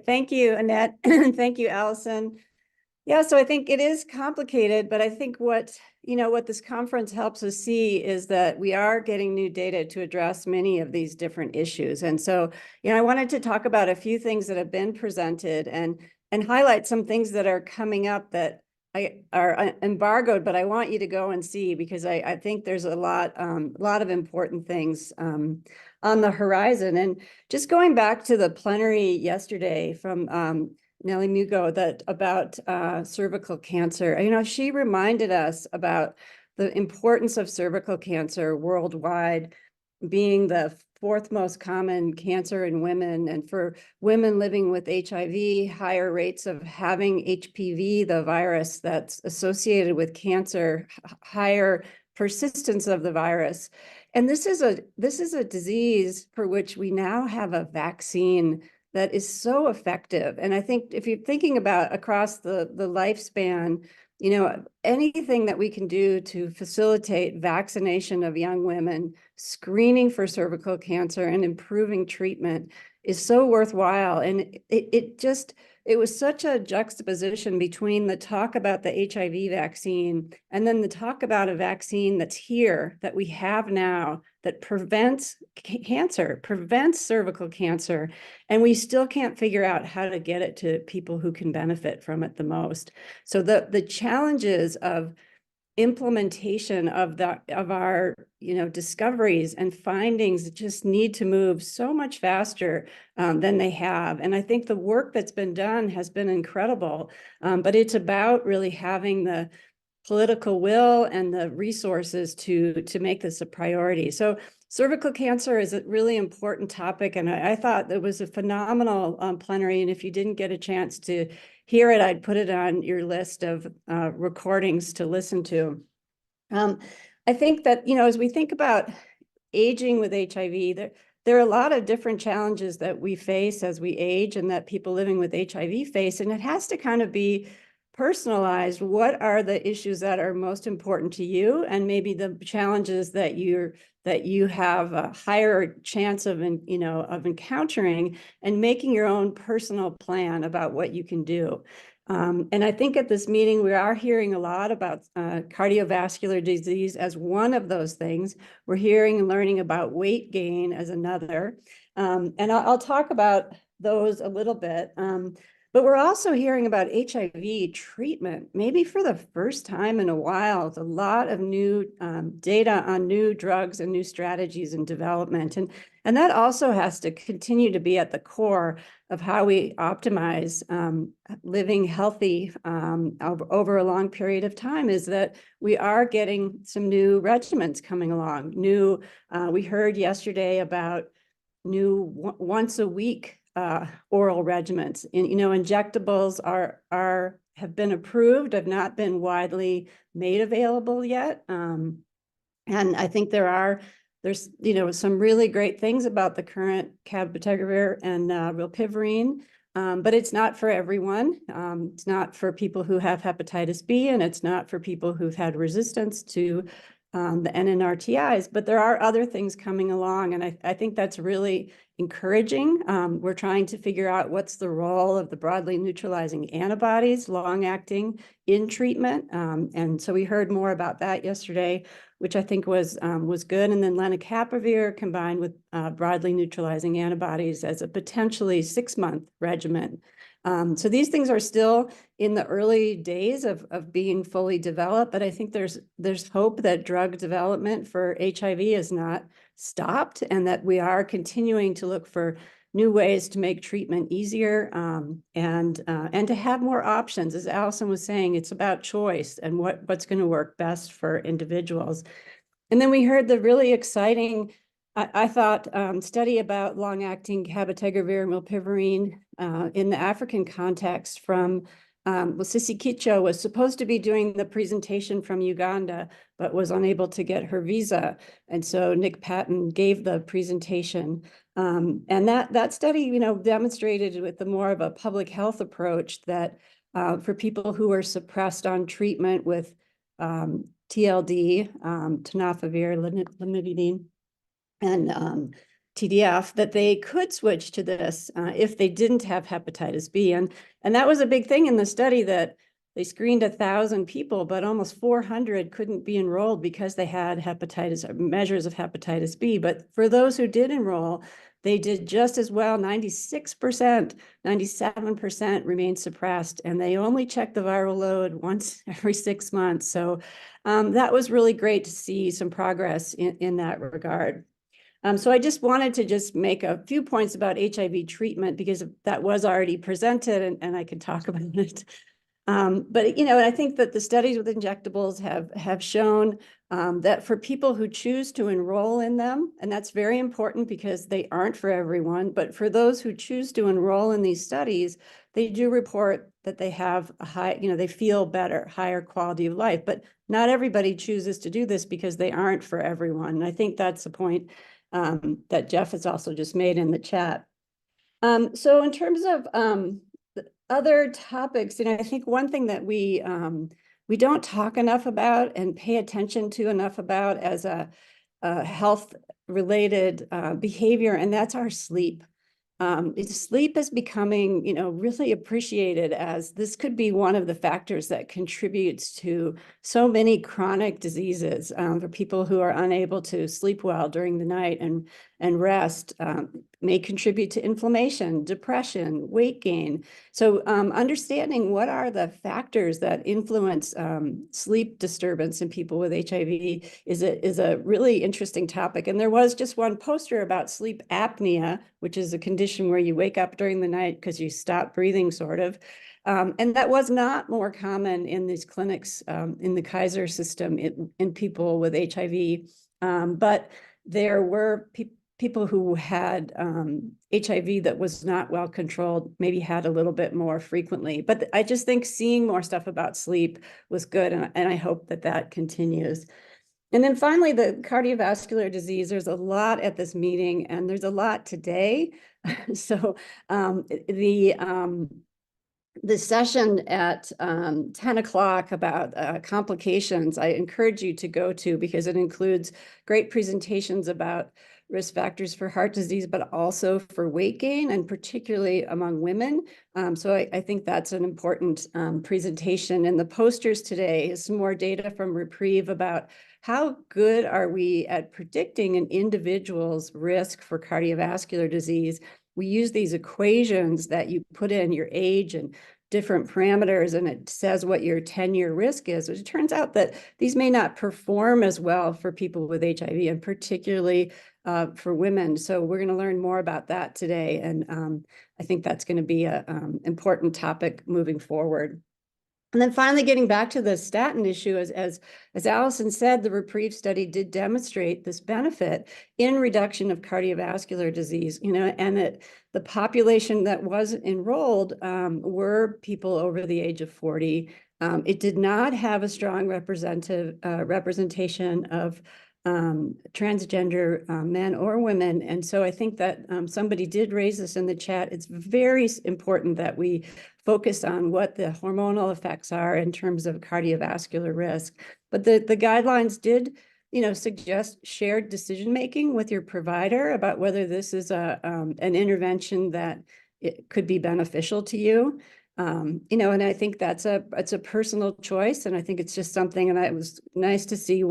Thank you, Annette. Thank you, Allison. Yeah, so I think it is complicated, but I think what this conference helps us see is that we are getting new data to address many of these different issues. And so, I wanted to talk about a few things that have been presented and highlight some things that are coming up that are embargoed, but I want you to go and see because I think there's a lot of important things on the horizon. And just going back to the plenary yesterday from Nellie Mugo about cervical cancer. She reminded us about the importance of cervical cancer worldwide being the fourth most common cancer in women, and for women living with HIV, higher rates of having HPV, the virus that's associated with cancer, higher persistence of the virus. And this is a disease for which we now have a vaccine that is so effective. And I think if you're thinking about across the lifespan, anything that we can do to facilitate vaccination of young women, screening for cervical cancer and improving treatment is so worthwhile. And it was such a juxtaposition between the talk about the HIV vaccine and then the talk about a vaccine that's here, that we have now, that prevents cancer, prevents cervical cancer, and we still can't figure out how to get it to people who can benefit from it the most. So the challenges of implementation of our discoveries and findings just need to move so much faster than they have. And I think the work that's been done has been incredible, but it's about really having the political will and the resources to make this a priority. So cervical cancer is a really important topic, and I thought it was a phenomenal plenary. And if you didn't get a chance to hear it, I'd put it on your list of recordings to listen to. I think that, as we think about aging with HIV, there are a lot of different challenges that we face as we age and that people living with HIV face, and it has to kind of be personalized. What are the issues that are most important to you, and maybe the challenges that you have a higher chance of encountering, and making your own personal plan about what you can do. And I think at this meeting, we are hearing a lot about cardiovascular disease as one of those things. We're hearing and learning about weight gain as another. And I'll talk about those a little bit. But we're also hearing about HIV treatment, maybe for the first time in a while. It's a lot of new data on new drugs and new strategies in development. And that also has to continue to be at the core of how we optimize living healthy over a long period of time, is that we are getting some new regimens coming along. We heard yesterday about new once a week oral regimens. And, injectables have been approved, have not been widely made available yet. And I think there's some really great things about the current cabotegravir and rilpivirine, but it's not for everyone. It's not for people who have hepatitis B, and it's not for people who've had resistance to the NNRTIs, but there are other things coming along, and I think that's really encouraging. We're trying to figure out what's the role of the broadly neutralizing antibodies, long-acting, in treatment, and so we heard more about that yesterday, which I think was good. And then lenacapavir combined with broadly neutralizing antibodies as a potentially 6-month regimen. So these things are still in the early days of being fully developed, but I think there's hope that drug development for HIV is not stopped, and that we are continuing to look for new ways to make treatment easier, and to have more options. As Allison was saying, it's about choice and what's going to work best for individuals. And then we heard the really exciting, I thought, study about long-acting cabotegravir and rilpivirine in the African context from Sissy Kicho was supposed to be doing the presentation from Uganda, but was unable to get her visa. And so Nick Patton gave the presentation. And that study, demonstrated with the more of a public health approach that for people who are suppressed on treatment with TLD, tenofovir, lamivudine, and TDF, that they could switch to this if they didn't have hepatitis B. And that was a big thing in the study, that they screened 1,000 people, but almost 400 couldn't be enrolled because they had measures of hepatitis B. But for those who did enroll, they did just as well. 96%, 97% remained suppressed, and they only checked the viral load once every 6 months. So that was really great to see some progress in that regard. So I just wanted to just make a few points about HIV treatment, because that was already presented, and I could talk about it. But, I think that the studies with injectables have shown that for people who choose to enroll in them, and that's very important because they aren't for everyone, but for those who choose to enroll in these studies, they do report that they have a high, they feel better, higher quality of life. But not everybody chooses to do this because they aren't for everyone. And I think that's the point that Jeff has also just made in the chat. So in terms of other topics, I think one thing that we don't talk enough about and pay attention to enough about as a health-related behavior, and that's our sleep. Sleep is becoming, really appreciated, as this could be one of the factors that contributes to so many chronic diseases for people who are unable to sleep well during the night and rest. May contribute to inflammation, depression, weight gain. So understanding what are the factors that influence sleep disturbance in people with HIV is a really interesting topic. And there was just one poster about sleep apnea, which is a condition where you wake up during the night because you stop breathing, sort of. And that was not more common in these clinics in the Kaiser system in people with HIV. But there were people who had HIV that was not well controlled, maybe had a little bit more frequently. But I just think seeing more stuff about sleep was good, and I hope that that continues. And then finally, the cardiovascular disease, there's a lot at this meeting, and there's a lot today. So the session at 10 o'clock about complications, I encourage you to go to, because it includes great presentations about risk factors for heart disease, but also for weight gain, and particularly among women. So I think that's an important presentation. And the posters today is some more data from Reprieve about how good are we at predicting an individual's risk for cardiovascular disease. We use these equations that you put in your age and different parameters, and it says what your 10-year risk is. It turns out that these may not perform as well for people with HIV, and particularly for women. So we're going to learn more about that today. And I think that's going to be an important topic moving forward. And then finally, getting back to the statin issue, as Allison said, the Reprieve study did demonstrate this benefit in reduction of cardiovascular disease, and that the population that was enrolled were people over the age of 40. It did not have a strong representation of transgender men or women. And so I think that somebody did raise this in the chat. It's very important that we focus on what the hormonal effects are in terms of cardiovascular risk. But the guidelines did, suggest shared decision-making with your provider about whether this is an intervention that it could be beneficial to you. And I think it's a personal choice, and I think it's just something. And it was nice to see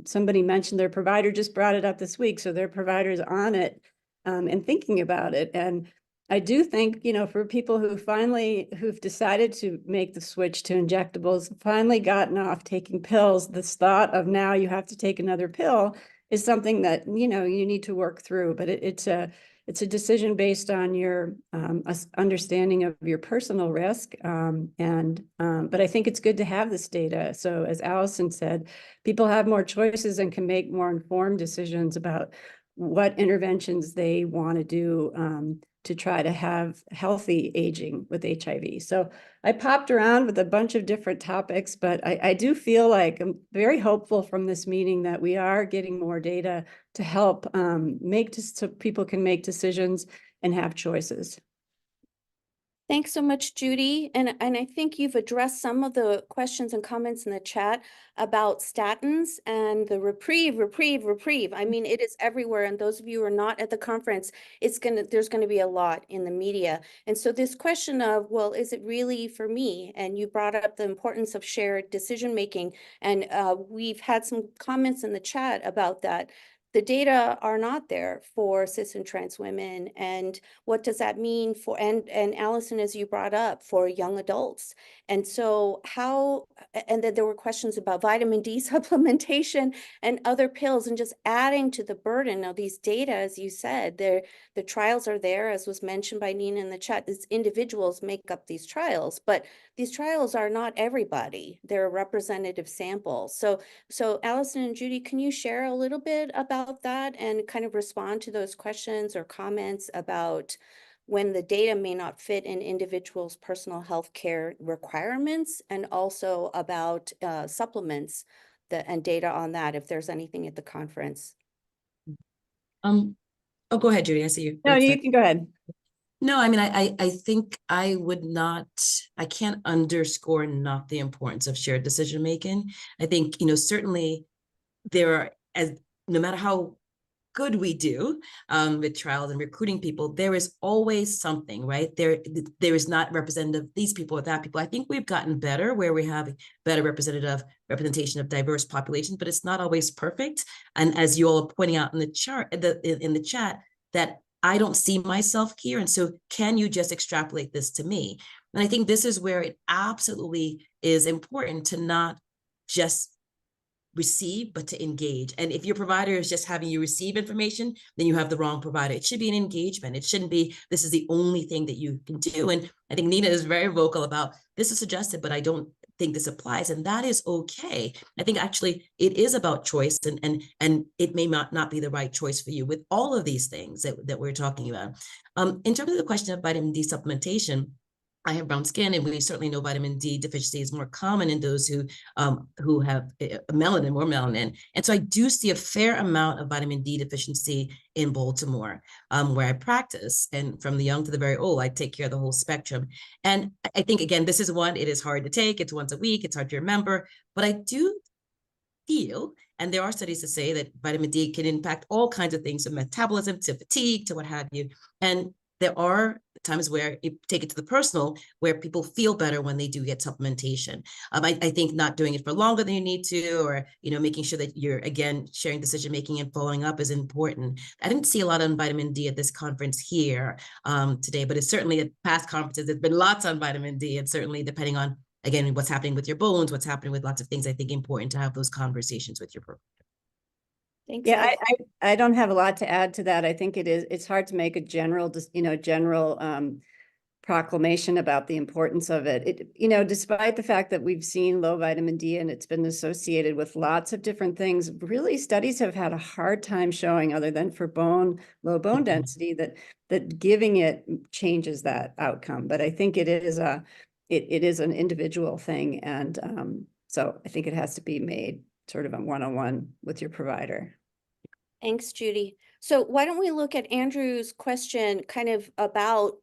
somebody mentioned their provider just brought it up this week, so their provider's on it and thinking about it. And I do think, for people who've decided to make the switch to injectables, finally gotten off taking pills, this thought of now you have to take another pill is something that, you need to work through. But it's a decision based on your understanding of your personal risk. But I think it's good to have this data. So as Allison said, people have more choices and can make more informed decisions about what interventions they want to do to try to have healthy aging with HIV. So I popped around with a bunch of different topics, but I do feel like I'm very hopeful from this meeting that we are getting more data to help so people can make decisions and have choices. Thanks so much, Judy. And I think you've addressed some of the questions and comments in the chat about statins and the reprieve. I mean, it is everywhere. And those of you who are not at the conference, there's gonna be a lot in the media. And so this question of, well, is it really for me? And you brought up the importance of shared decision making. And we've had some comments in the chat about that. The data are not there for cis and trans women, and what does that mean for, and Allison, as you brought up, for young adults? And so and then there were questions about vitamin D supplementation and other pills, and just adding to the burden of these data. As you said, the trials are there, as was mentioned by Nina in the chat. These individuals make up these trials, but these trials are not everybody. They're a representative sample. So Allison and Judy, can you share a little bit about that and kind of respond to those questions or comments about when the data may not fit in individuals' personal health care requirements, and also about supplements and data on that, if there's anything at the conference? Oh, go ahead, Judy. I see you. No, you can go ahead. No, I mean, I think I can't underscore not the importance of shared decision making. I think, certainly there are, no matter how good we do with trials and recruiting people, there is always something, right? There is not representative, these people or that people. I think we've gotten better where we have better representation of diverse populations, but it's not always perfect. And as you all are pointing out in the chart, in the chat, that I don't see myself here. And so can you just extrapolate this to me? And I think this is where it absolutely is important to not just receive, but to engage. And if your provider is just having you receive information, then you have the wrong provider. It should be an engagement. It shouldn't be, this is the only thing that you can do. And I think Nina is very vocal about, this is suggested, but I don't think this applies. And that is okay. I think actually it is about choice, and it may not be the right choice for you with all of these things that we're talking about. In terms of the question of vitamin D supplementation, I have brown skin, and we certainly know vitamin D deficiency is more common in those who have melanin, more melanin. And so I do see a fair amount of vitamin D deficiency in Baltimore, where I practice. And from the young to the very old, I take care of the whole spectrum. And I think, again, this is one, it is hard to take. It's once a week. It's hard to remember. But I do feel, and there are studies to say that vitamin D can impact all kinds of things, from metabolism to fatigue to what have you. And there are times where you take it to the personal, where people feel better when they do get supplementation. I think not doing it for longer than you need to, or making sure that you're, again, sharing decision making and following up is important. I didn't see a lot on vitamin D at this conference here today, but it's certainly at past conferences, there's been lots on vitamin D, and certainly depending on, again, what's happening with your bones, what's happening with lots of things, I think important to have those conversations with your provider. Thanks. Yeah, I don't have a lot to add to that. I think it's hard to make a general proclamation about the importance of it. Despite the fact that we've seen low vitamin D and it's been associated with lots of different things, really studies have had a hard time showing, other than for low bone density, that giving it changes that outcome. But I think it is an individual thing, and so I think it has to be made sort of a one-on-one with your provider. Thanks, Judy. So why don't we look at Andrew's question kind of about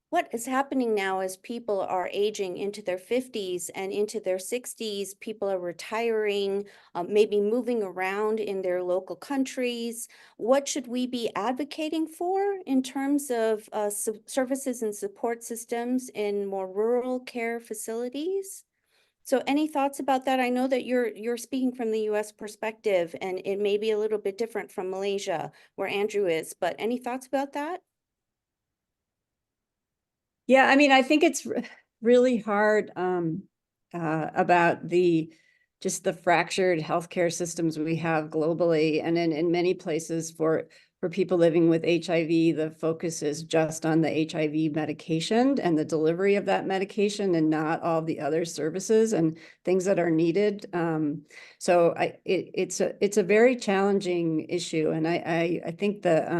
what is happening now as people are aging into their 50s and into their 60s. People are retiring, maybe moving around in their local countries. What should we be advocating for in terms of services and support systems in more rural care facilities? So any thoughts about that? I know that you're speaking from the US perspective, and it may be a little bit different from Malaysia, where Andrew is, but any thoughts about that? Yeah, I mean, I think it's really hard about just the fractured healthcare systems we have globally, and in many places for people living with HIV, the focus is just on the HIV medication and the delivery of that medication, and not all the other services and things that are needed. So it's a very challenging issue, and I think that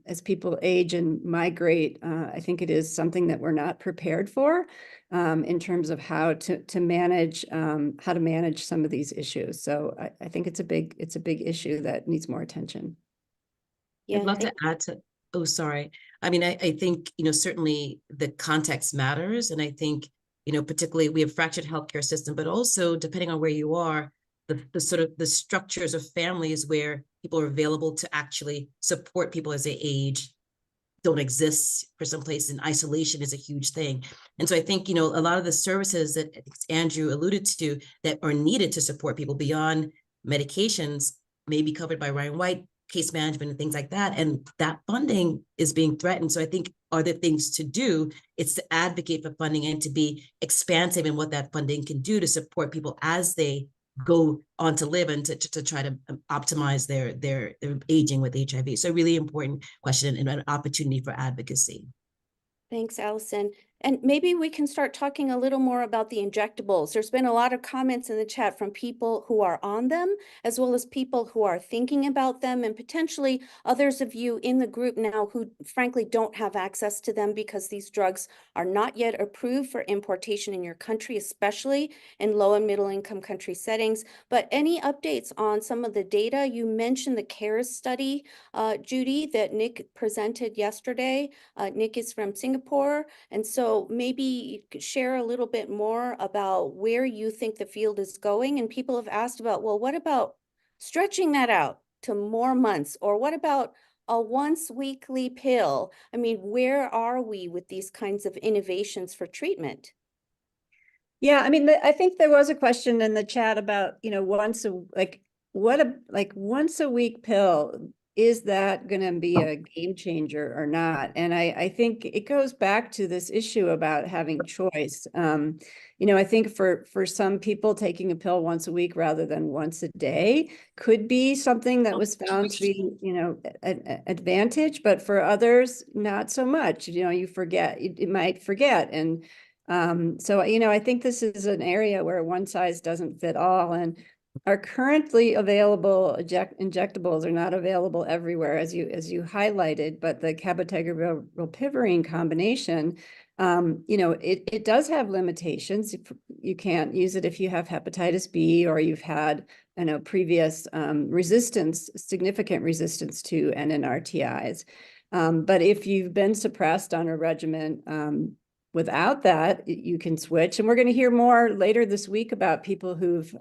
as people age and migrate, I think it is something that we're not prepared for in terms of how to manage some of these issues. So I think it's a big issue that needs more attention. Yeah, I'd love to add to, oh, sorry. I mean, I think, certainly the context matters. And I think, particularly we have fractured healthcare system, but also depending on where you are, the sort of the structures of families where people are available to actually support people as they age don't exist for some places, and isolation is a huge thing. And so I think, a lot of the services that Andrew alluded to that are needed to support people beyond medications may be covered by Ryan White, case management and things like that. And that funding is being threatened. So I think are there things to do? It's to advocate for funding and to be expansive in what that funding can do to support people as they go on to live and to try to optimize their aging with HIV. So a really important question and an opportunity for advocacy. Thanks, Allison. And maybe we can start talking a little more about the injectables. There's been a lot of comments in the chat from people who are on them, as well as people who are thinking about them, and potentially others of you in the group now who frankly don't have access to them because these drugs are not yet approved for importation in your country, especially in low and middle income country settings. But any updates on some of the data? You mentioned the CARES study, Judy, that Nick presented yesterday. Nick is from Singapore, and so maybe you could share a little bit more about where you think the field is going. And people have asked about, well, what about stretching that out to more months? Or what about a once weekly pill? I mean, where are we with these kinds of innovations for treatment? Yeah, I mean, I think there was a question in the chat about, once a week pill, is that going to be a game changer or not? And I think it goes back to this issue about having choice. I think for some people, taking a pill once a week rather than once a day could be something that was found to be, an advantage, but for others, not so much. You forget, you might forget. And so, I think this is an area where one size doesn't fit all. And our currently available injectables are not available everywhere, as you highlighted, but the cabotegravir-rilpivirine combination, it does have limitations. You can't use it if you have hepatitis B or you've had, previous significant resistance to NNRTIs. But if you've been suppressed on a regimen, without that, you can switch. And we're going to hear more later this week about people who've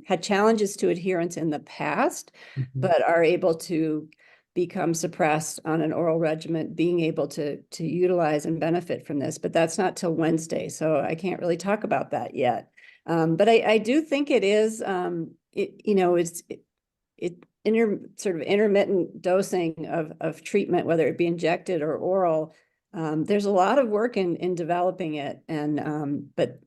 had challenges to adherence in the past, but are able to become suppressed on an oral regimen, being able to utilize and benefit from this. But that's not till Wednesday, so I can't really talk about that yet. But I do think it is, sort of intermittent dosing of treatment, whether it be injected or oral. There's a lot of work in developing it, and but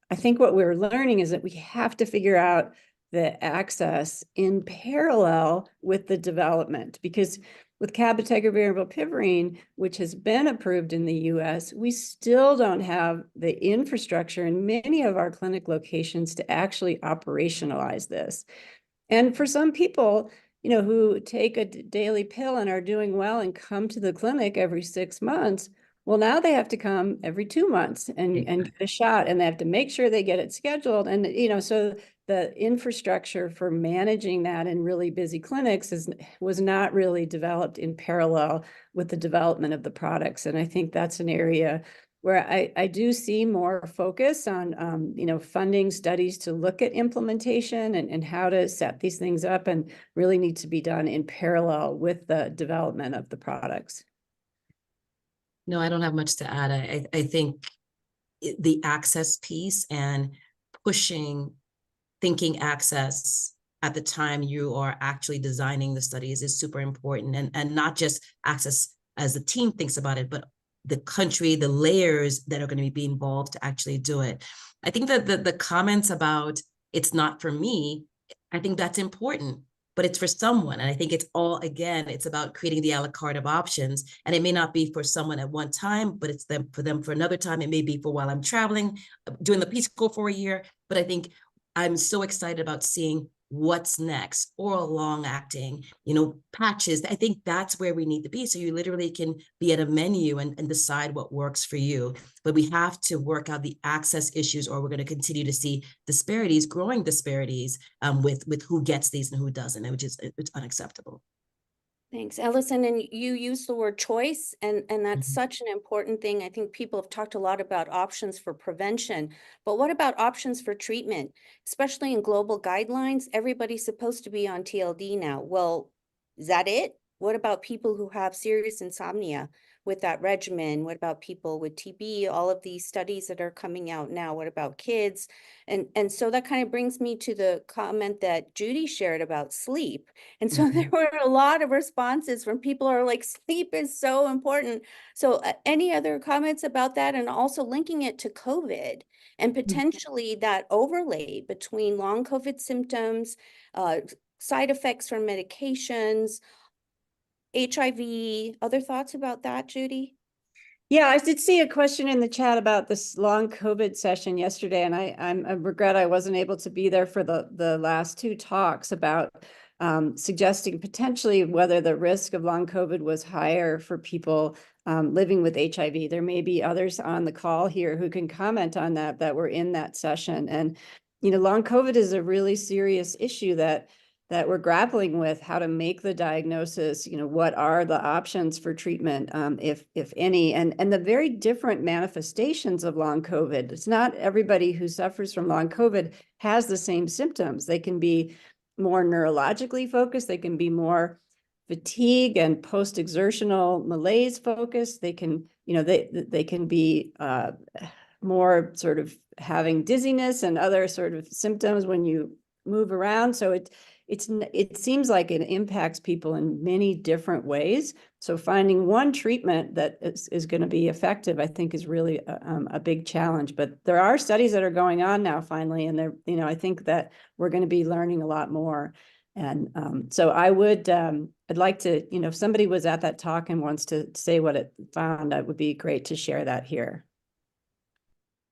I think what we're learning is that we have to figure out the access in parallel with the development, because with cabotegravir and rilpivirine, which has been approved in the US, we still don't have the infrastructure in many of our clinic locations to actually operationalize this. And for some people, who take a daily pill and are doing well and come to the clinic every 6 months, well, now they have to come every 2 months and get a shot, and they have to make sure they get it scheduled. And, so the infrastructure for managing that in really busy clinics was not really developed in parallel with the development of the products. And I think that's an area where I do see more focus on, funding studies to look at implementation and how to set these things up, and really need to be done in parallel with the development of the products. No, I don't have much to add. I think the access piece and thinking access at the time you are actually designing the studies is super important, and not just access as the team thinks about it, but the country, the layers that are going to be involved to actually do it. I think that the comments about it's not for me, I think that's important, but it's for someone. And I think it's it's about creating the a la carte of options. And it may not be for someone at one time, but it's for them for another time. It may be for while I'm traveling, doing the Peace Corps for a year. But I think I'm so excited about seeing what's next, oral long acting, patches. I think that's where we need to be. So you literally can be at a menu and decide what works for you. But we have to work out the access issues, or we're going to continue to see growing disparities with who gets these and who doesn't, which is it's unacceptable. Thanks, Allison. And you use the word choice, and that's Mhm. such an important thing. I think people have talked a lot about options for prevention, but what about options for treatment? Especially in global guidelines, everybody's supposed to be on TLD now. Well, is that it? What about people who have serious insomnia with that regimen? What about people with TB? All of these studies that are coming out now. What about kids? And so that kind of brings me to the comment that Judy shared about sleep. And so there Mhm. were a lot of responses from people who are like, sleep is so important. So any other comments about that? And also linking it to COVID and potentially that overlay between long COVID symptoms, side effects from medications, HIV. Other thoughts about that, Judy? Yeah, I did see a question in the chat about this long COVID session yesterday, and I regret I wasn't able to be there for the last two talks about suggesting potentially whether the risk of long COVID was higher for people living with HIV. There may be others on the call here who can comment on that were in that session. And, long COVID is a really serious issue that we're grappling with, how to make the diagnosis, what are the options for treatment, if any, and the very different manifestations of long COVID. It's not everybody who suffers from long COVID has the same symptoms. They can be more neurologically focused. They can be more fatigue and post-exertional malaise focused. They can, they can be more sort of having dizziness and other sort of symptoms when you move around. So it seems like it impacts people in many different ways. So finding one treatment that is going to be effective, I think, is really a big challenge. But there are studies that are going on now, finally, and I think that we're going to be learning a lot more. And so I'd like to, if somebody was at that talk and wants to say what it found, that would be great to share that here.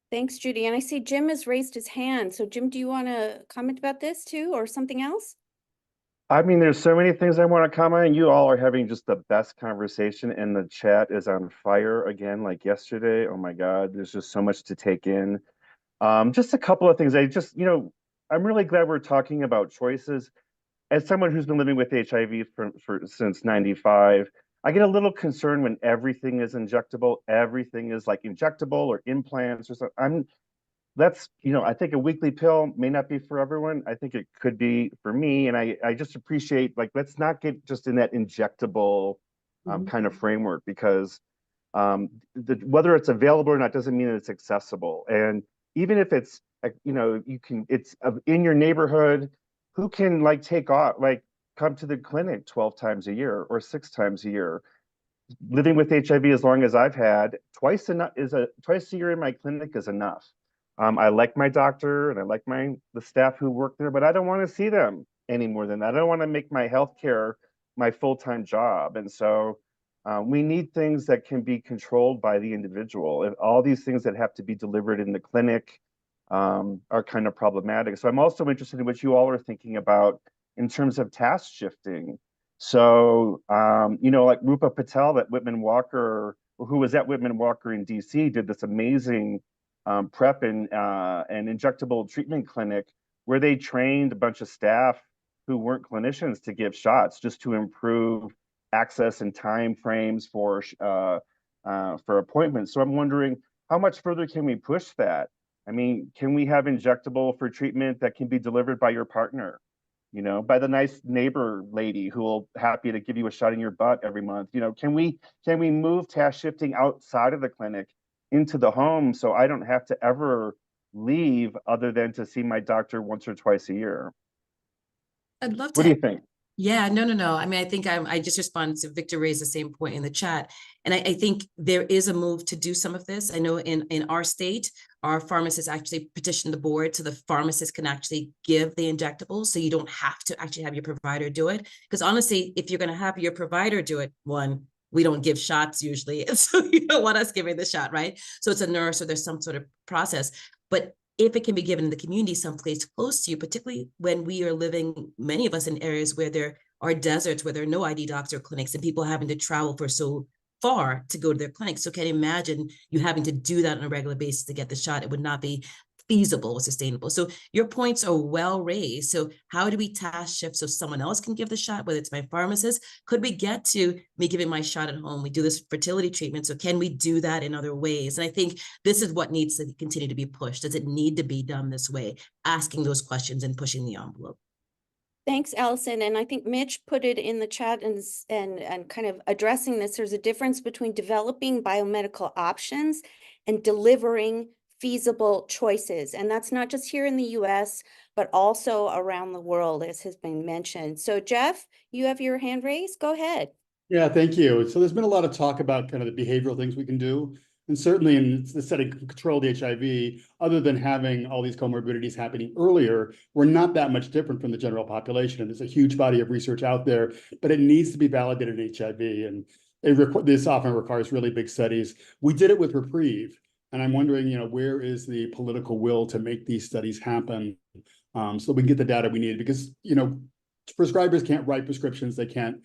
Thanks, Judy. And I see Jim has raised his hand. So Jim, do you want to comment about this too, or something else? I mean, there's so many things I want to comment. You all are having just the best conversation, and the chat is on fire again, like yesterday. Oh my God, there's just so much to take in. Just a couple of things. I'm really glad we're talking about choices. As someone who's been living with HIV since '95, I get a little concerned when everything is injectable. Everything is like injectable or implants or something. I think a weekly pill may not be for everyone. I think it could be for me. And I just appreciate, like, let's not get just in that injectable kind of framework, because whether it's available or not doesn't mean that it's accessible. And even if it's, it's in your neighborhood, who can come to the clinic 12 times a year or 6 times a year? Living with HIV as long as I've had, twice a year in my clinic is enough. I like my doctor and I like the staff who work there, but I don't want to see them any more than that. I don't want to make my healthcare my full-time job. And so we need things that can be controlled by the individual. And all these things that have to be delivered in the clinic are kind of problematic. So I'm also interested in what you all are thinking about in terms of task shifting. So, like Rupa Patel at Whitman Walker, who was at Whitman Walker in DC, did this amazing PrEP and injectable treatment clinic where they trained a bunch of staff who weren't clinicians to give shots, just to improve access and time frames for appointments. So I'm wondering, how much further can we push that? I mean, can we have injectable for treatment that can be delivered by your partner? By the nice neighbor lady who will happy to give you a shot in your butt every month. Can we move task shifting outside of the clinic into the home, so I don't have to ever leave other than to see my doctor once or twice a year? I'd love What do to. you think? Yeah, no. I mean, I think I just responded to Victor raised the same point in the chat. And I think there is a move to do some of this. I know in our state, our pharmacists actually petitioned the board so the pharmacist can actually give the injectables. So you don't have to actually have your provider do it. Because honestly, if you're going to have your provider do it, we don't give shots usually. And so you don't want us giving the shot, right? So it's a nurse or there's some sort of process. But if it can be given in the community, someplace close to you, particularly when we are living, many of us, in areas where there are deserts, where there are no ID docs or clinics, and people having to travel for so far to go to their clinics. So can you imagine you having to do that on a regular basis to get the shot? It would not be feasible or sustainable. So your points are well raised. So how do we task shift so someone else can give the shot, whether it's my pharmacist? Could we get to me giving my shot at home? We do this fertility treatment. So can we do that in other ways? And I think this is what needs to continue to be pushed. Does it need to be done this way? Asking those questions and pushing the envelope. Thanks, Allison. And I think Mitch put it in the chat and kind of addressing this. There's a difference between developing biomedical options and delivering feasible choices. And that's not just here in the US, but also around the world, as has been mentioned. So Jeff, you have your hand raised. Go ahead. Yeah, thank you. So there's been a lot of talk about kind of the behavioral things we can do. And certainly in the setting of control the HIV, other than having all these comorbidities happening earlier, we're not that much different from the general population. And there's a huge body of research out there, but it needs to be validated in HIV. And this often requires really big studies. We did it with Reprieve. And I'm wondering, where is the political will to make these studies happen so we can get the data we need? Because, prescribers can't write prescriptions. They can't.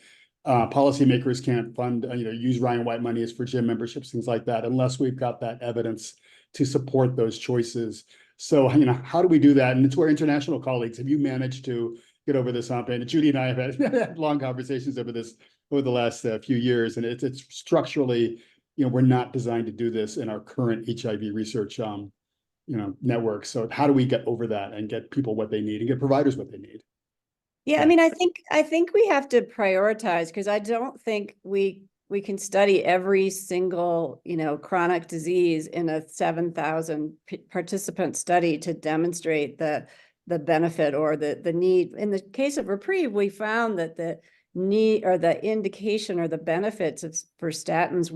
Policymakers can't fund, use Ryan White monies for gym memberships, things like that, unless we've got that evidence to support those choices. So, how do we do that? And it's where international colleagues, have you managed to get over this hump? And Judy and I have had long conversations over the last few years, and it's structurally, we're not designed to do this in our current HIV research, network. So how do we get over that and get people what they need and get providers what they need? Yeah, I mean, I think we have to prioritize, because I don't think we can study every single, chronic disease in a 7,000 participant study to demonstrate the benefit or the need. In the case of Reprieve, we found that the need or the indication or the benefits for statins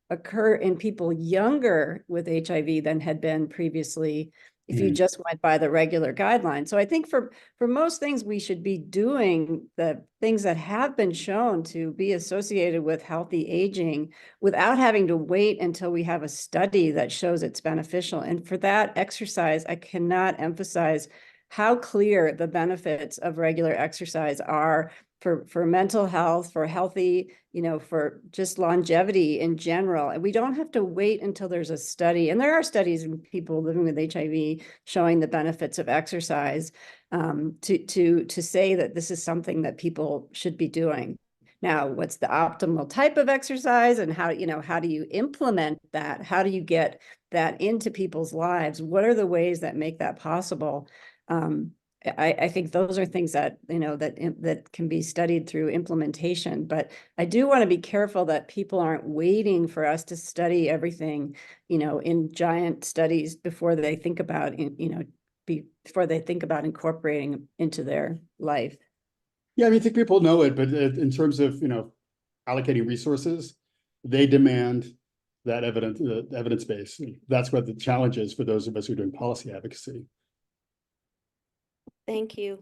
occur in people younger with HIV than had been previously, if you just went by the regular guidelines. So I think for most things, we should be doing the things that have been shown to be associated with healthy aging without having to wait until we have a study that shows it's beneficial. And for that exercise, I cannot emphasize how clear the benefits of regular exercise are for mental health, for healthy, for just longevity in general. And we don't have to wait until there's a study. And there are studies in people living with HIV showing the benefits of exercise to say that this is something that people should be doing. Now, what's the optimal type of exercise, and how do you implement that? How do you get that into people's lives? What are the ways that make that possible? I think those are things that, that can be studied through implementation. But I do want to be careful that people aren't waiting for us to study everything, in giant studies before they think about, before they think about incorporating into their life. Yeah, I think people know it, but in terms of, allocating resources, they demand that evidence base. That's what the challenge is for those of us who are doing policy advocacy. Thank you.